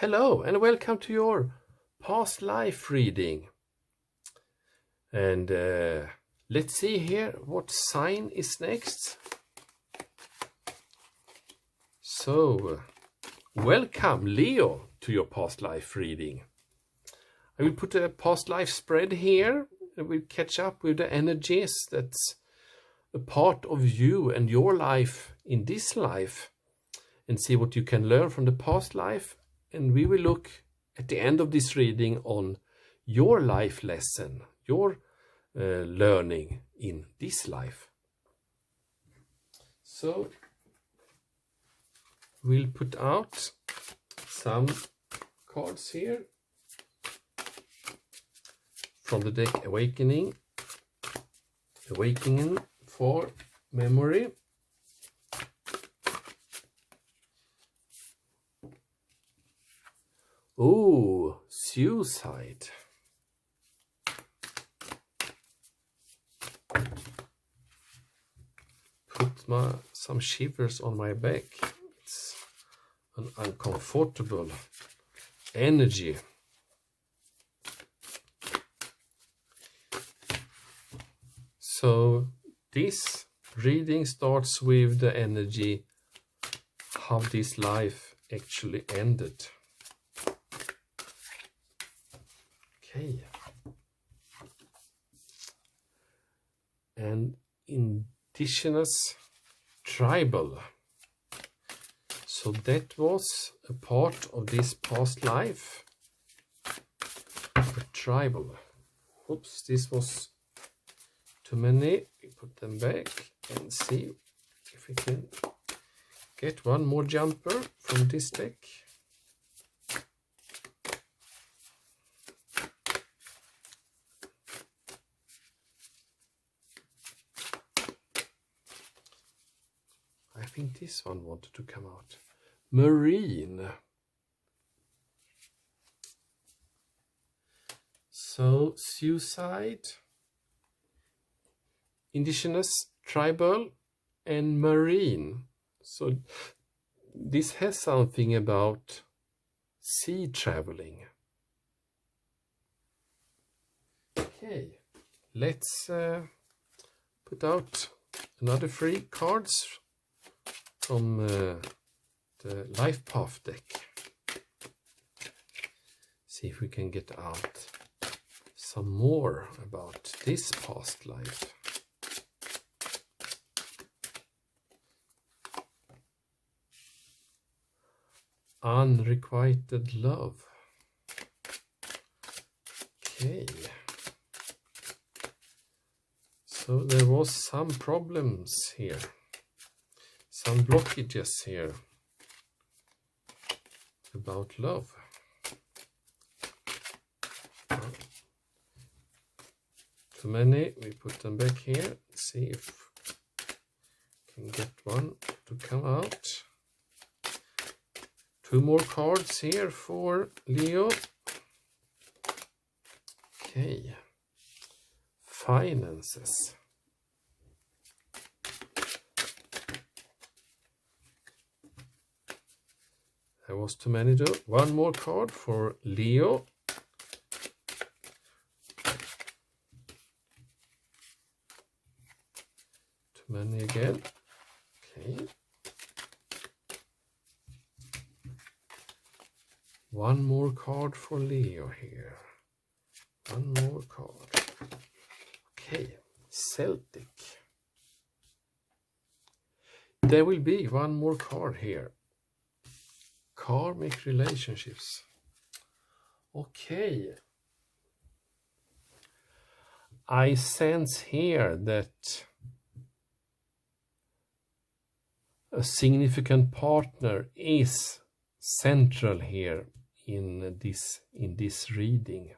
Hello and welcome to your past life reading. And let's see here what sign is next. So, welcome Leo to your past life reading. I will put a past life spread here and we'll catch up with the energies that's a part of you and your life in this life and see what you can learn from the past life. And we will look at the end of this reading on your life lesson, your learning in this life. So we'll put out some cards here from the deck Awakening for Memory. Oh, suicide. Put some shivers on my back. It's an uncomfortable energy. So this reading starts with the energy how this life actually ended. Okay. And indigenous tribal. So that was a part of this past life. The tribal. Oops, this was too many. We put them back and see if we can get one more jumper from this deck. I think this one wanted to come out. Marine. So, suicide, indigenous, tribal, and marine. So, this has something about sea traveling. Okay, let's put out another 3 cards from the Life Path deck. See if we can get out some more about this past life. Unrequited love. Okay. So there was some problems here. Some blockages here about love. Too many, we put them back here. See if we can get one to come out. 2 more cards here for Leo. Okay. Finances. There was too many though. 1 more card for Leo. Too many again. Okay. 1 more card for Leo here. 1 more card. Okay. Celtic. There will be 1 more card here. Karmic relationships. Okay. I sense here that a significant partner is central here in this reading.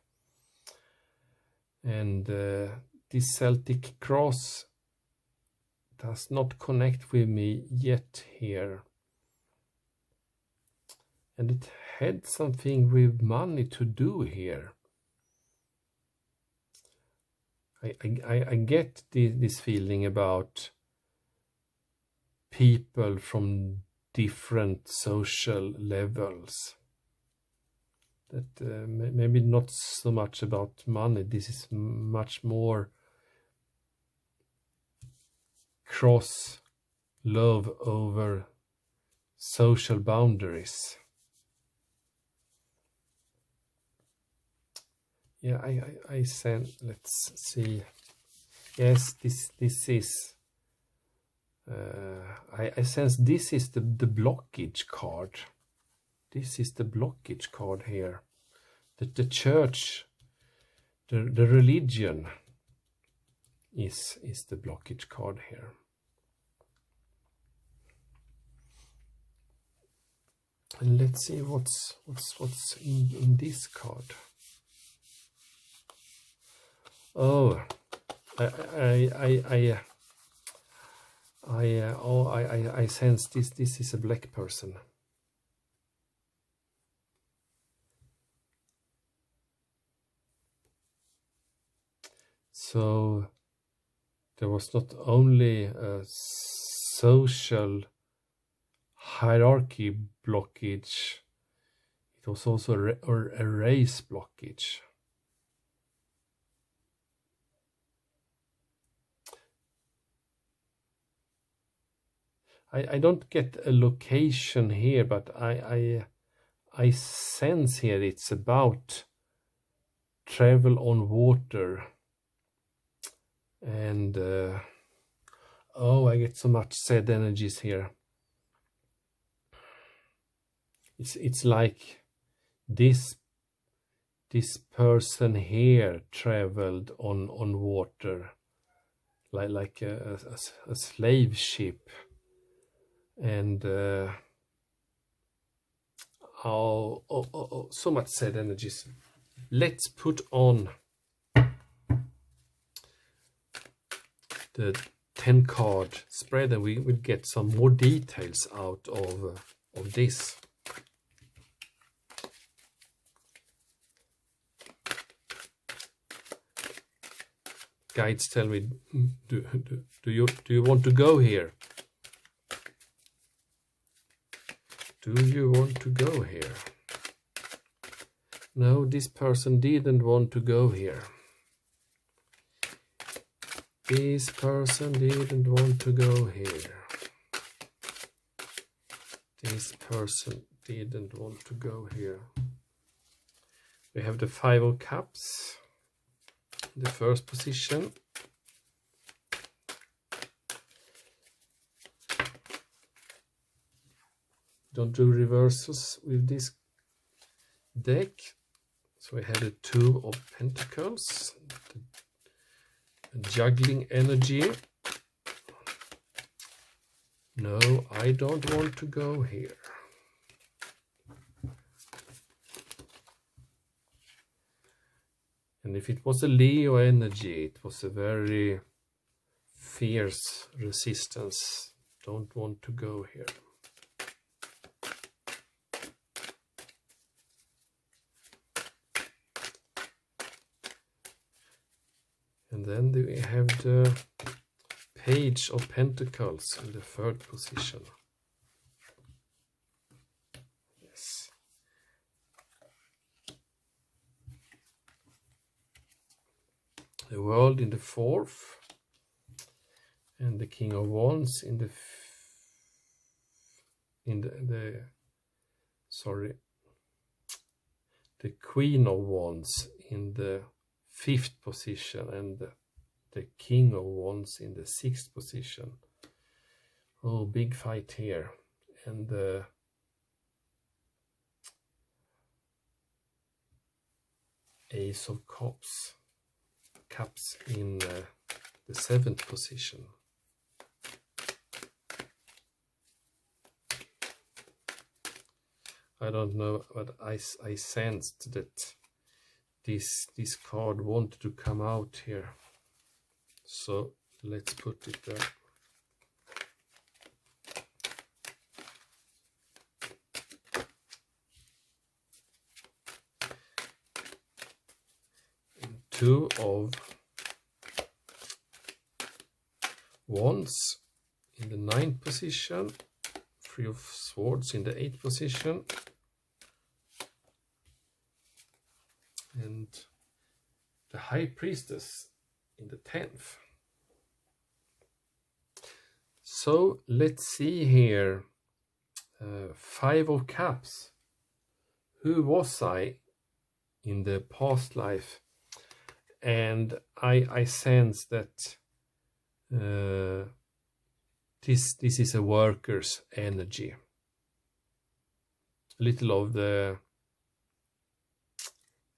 And this Celtic cross does not connect with me yet here. And it had something with money to do here. I get this feeling about people from different social levels. that maybe not so much about money. This is much more cross love over social boundaries. Yeah, I send. Let's see. Yes, this is. I sense this is the blockage card. This is the blockage card here. The church, the religion is the blockage card here. And let's see what's in this card. Oh, I sense this is a black person. So there was not only a social hierarchy blockage, it was also a race blockage. I don't get a location here, but I sense here it's about travel on water. And oh, I get so much sad energies here. It's like this person here traveled on water, like a slave ship. And oh, so much sad energies. Let's put on the 10 card spread and we will get some more details out of this. Guides tell me, do you want to go here? Do you want to go here? No, this person didn't want to go here. This person didn't want to go here. This person didn't want to go here. We have the 5 of Cups, the first position. Don't do reversals with this deck. So we have the 2 of Pentacles, the juggling energy. No, I don't want to go here. And if it was a Leo energy, it was a very fierce resistance. Don't want to go here. And then we have the Page of Pentacles in the 3rd position. Yes. The World in the 4th. And the King of Wands in the the Queen of Wands in the 5th position and the King of Wands in the 6th position. Oh, big fight here. And the Ace of Cups in the 7th position. I don't know, but I sensed that this card wanted to come out here. So let's put it there. And 2 of Wands in the 9th position. 3 of Swords in the 8th position. and the High Priestess in the 10th. So let's see here. 5 of Cups. Who was I in the past life? And I sense that this is a worker's energy. A little of the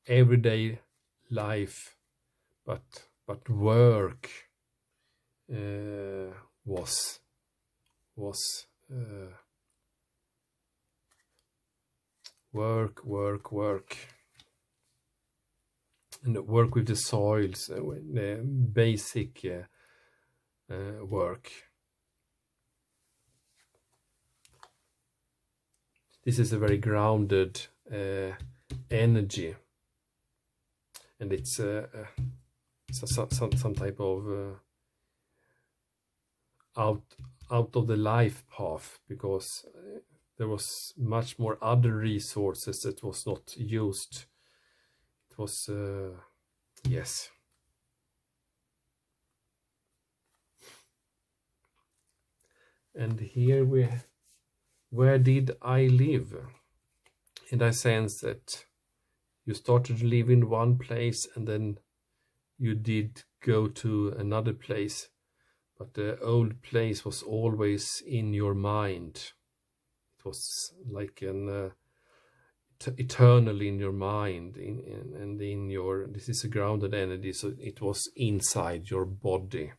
everyday life, but work was work, and work with the soils, the basic work. This is a very grounded energy, and it's some type of out of the life path, because there was much more other resources that was not used. It was yes. And here where did I live? And I sense that you started to live in one place and then you did go to another place, but the old place was always in your mind. It was like an eternally in your mind, and in your, this is a grounded energy, so it was inside your body.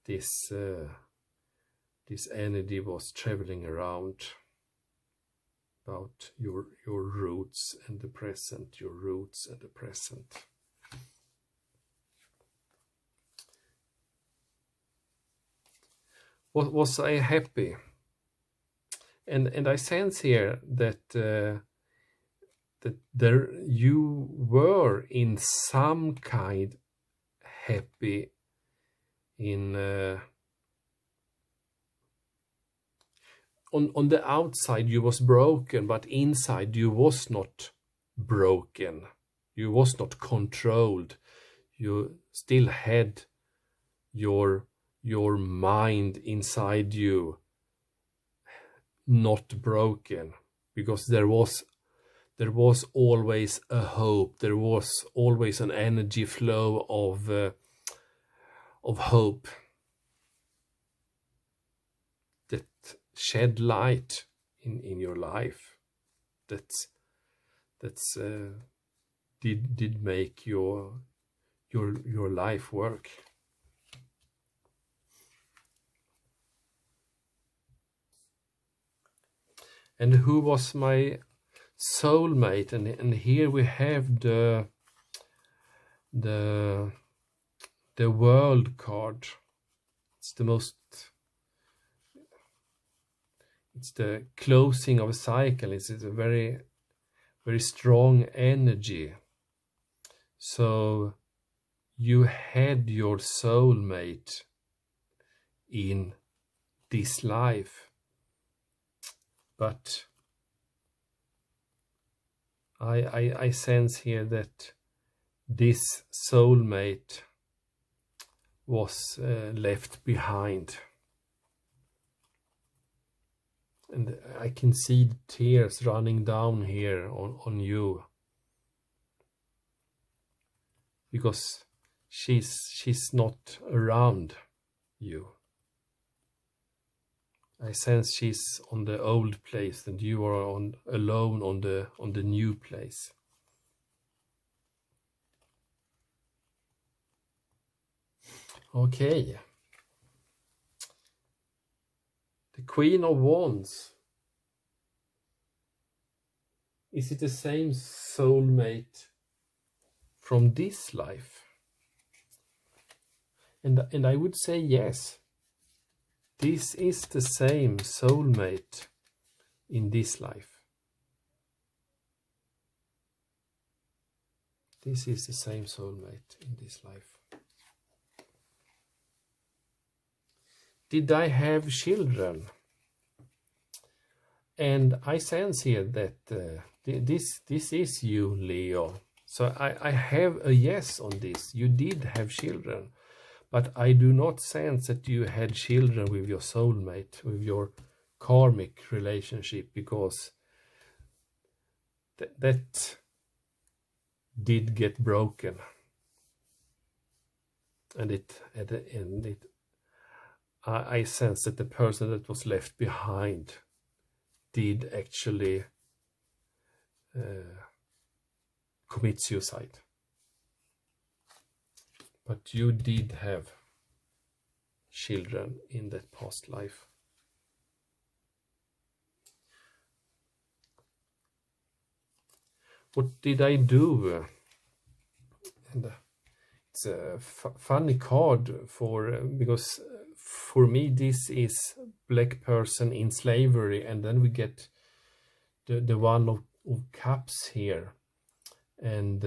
This energy was traveling around about your roots and the present, your roots and the present. Was I happy? And I sense here that that there you were in some kind happy in on the outside you was broken, but inside you was not broken. You was not controlled. You still had your mind inside you not broken, because there was always a hope. There was always an energy flow of hope that shed light in your life. That's did make your life work. And who was my soulmate? And here we have the world card. It's the closing of a cycle. It's a very, very strong energy. So you had your soulmate in this life, but I sense here that this soulmate was left behind. And I can see the tears running down here on you, because she's not around you. I sense she's on the old place and you are alone on the new place. Okay. The Queen of Wands. Is it the same soulmate from this life? And I would say yes. This is the same soulmate in this life. This is the same soulmate in this life. Did I have children? And I sense here that this is you, Leo. So I have a yes on this. You did have children, but I do not sense that you had children with your soulmate, with your karmic relationship, because that did get broken. And at the end, I sense that the person that was left behind did actually commit suicide. But you did have children in that past life. What did I do? And it's a funny card because for me this is black person in slavery, and then we get the one of cups here. And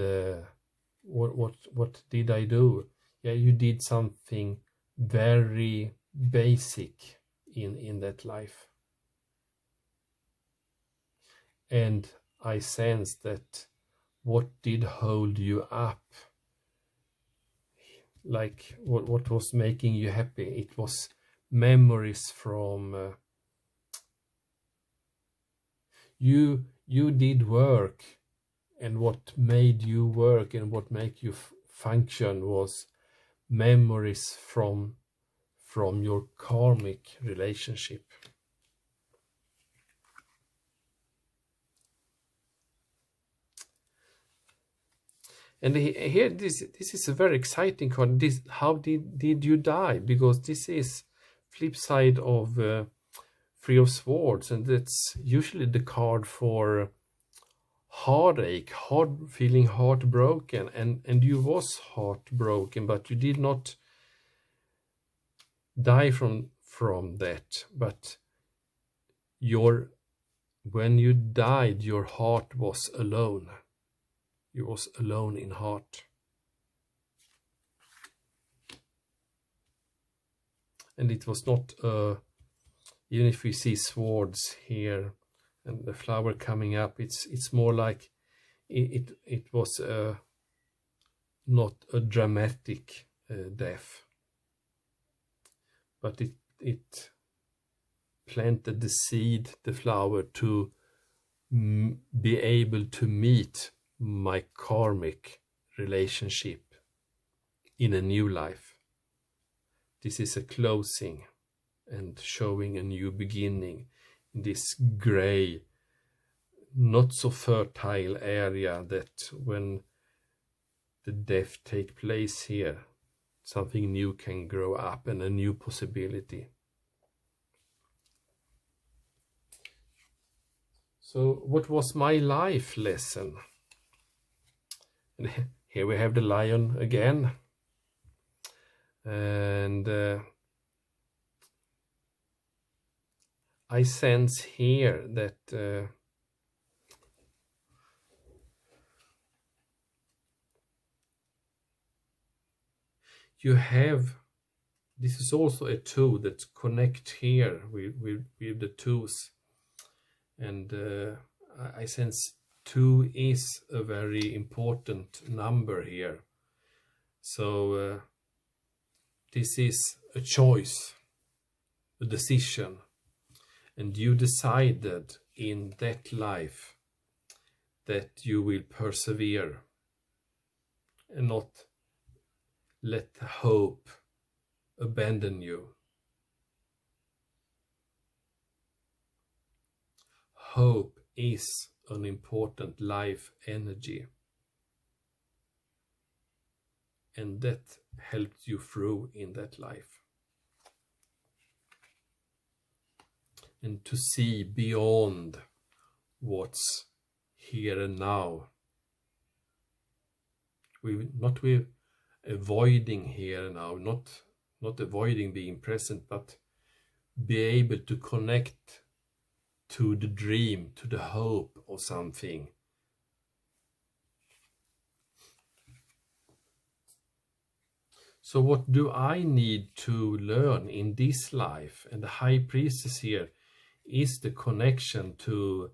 what did I do? Yeah, you did something very basic in that life. And I sense that what did hold you up, like what was making you happy, it was memories from you did work, and what made you work and what made you function was memories from your karmic relationship. And here, this is a very exciting card. This, how did you die? Because this is flip side of Three of Swords, and that's usually the card for heartache, feeling heartbroken, and you was heartbroken, but you did not die from that. But when you died, your heart was alone. You was alone in heart. And it was not, even if we see swords here and the flower coming up, it's more like it was not a dramatic death, but it planted the seed, the flower, to be able to meet my karmic relationship in a new life. This is a closing and showing a new beginning in this gray, not so fertile area that when the death take place here, something new can grow up and a new possibility. So what was my life lesson? And here we have the lion again. And I sense here that you have, this is also a two that connect here with the twos. And I sense 2 is a very important number here. So this is a choice, a decision. And you decided in that life that you will persevere and not let hope abandon you. Hope is an important life energy, and that helped you through in that life. And to see beyond what's here and now. Not with avoiding here and now, not avoiding being present, but be able to connect to the dream, to the hope of something. So what do I need to learn in this life? And the High Priestess here is the connection to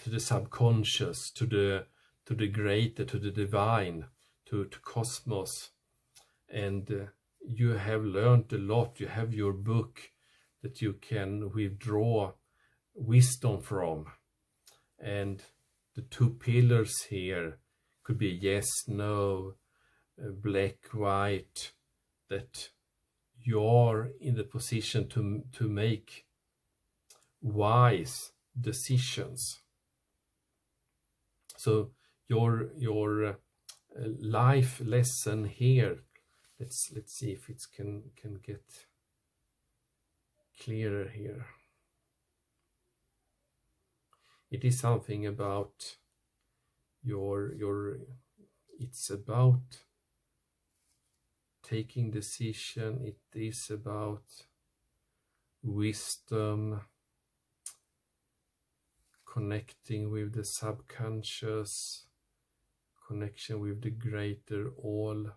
the subconscious, to to the greater, to the divine, to cosmos. And you have learned a lot. You have your book that you can withdraw wisdom from. And the two pillars here could be yes, no, black, white, that you're in the position to make wise decisions. So your life lesson here, let's see if it can get clearer here. It is something about it's about taking decision. It is about wisdom, connecting with the subconscious, connection with the greater all.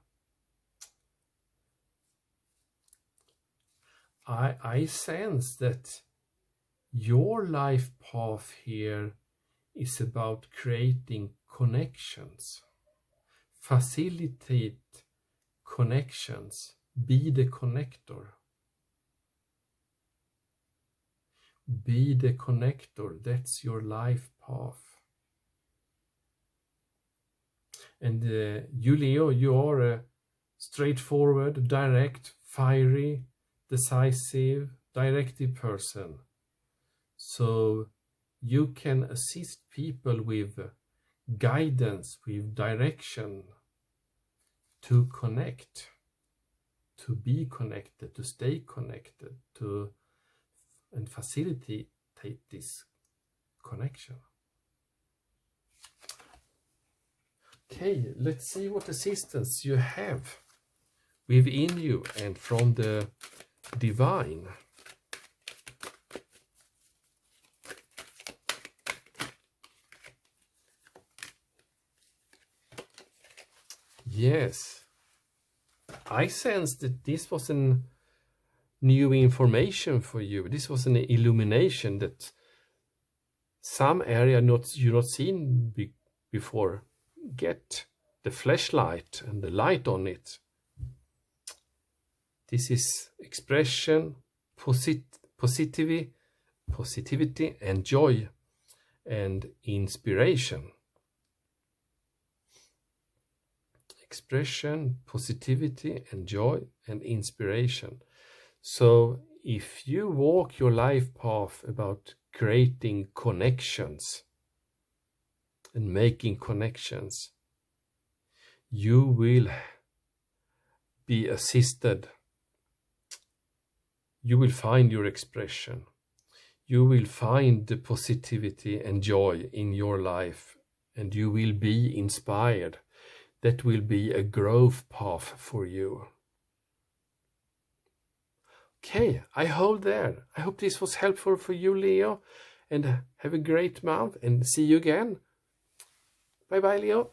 I sense that your life path here is about creating connections, facilitate connections, be the connector. Be the connector, that's your life path. And you, Leo, you are a straightforward, direct, fiery, decisive, directive person. So you can assist people with guidance, with direction, to connect, to be connected, to stay connected, and facilitate this connection. Okay, let's see what assistance you have within you and from the divine. Yes, I sense that this was a new information for you. This was an illumination that some area you not seen before. Get the flashlight and the light on it. This is expression, positivity, and joy, and inspiration. Expression, positivity, and joy, and inspiration. So if you walk your life path about creating connections and making connections, you will be assisted. You will find your expression. You will find the positivity and joy in your life, and you will be inspired. That will be a growth path for you. Okay, I hold there. I hope this was helpful for you, Leo, and have a great month, and see you again. Bye-bye, Leo.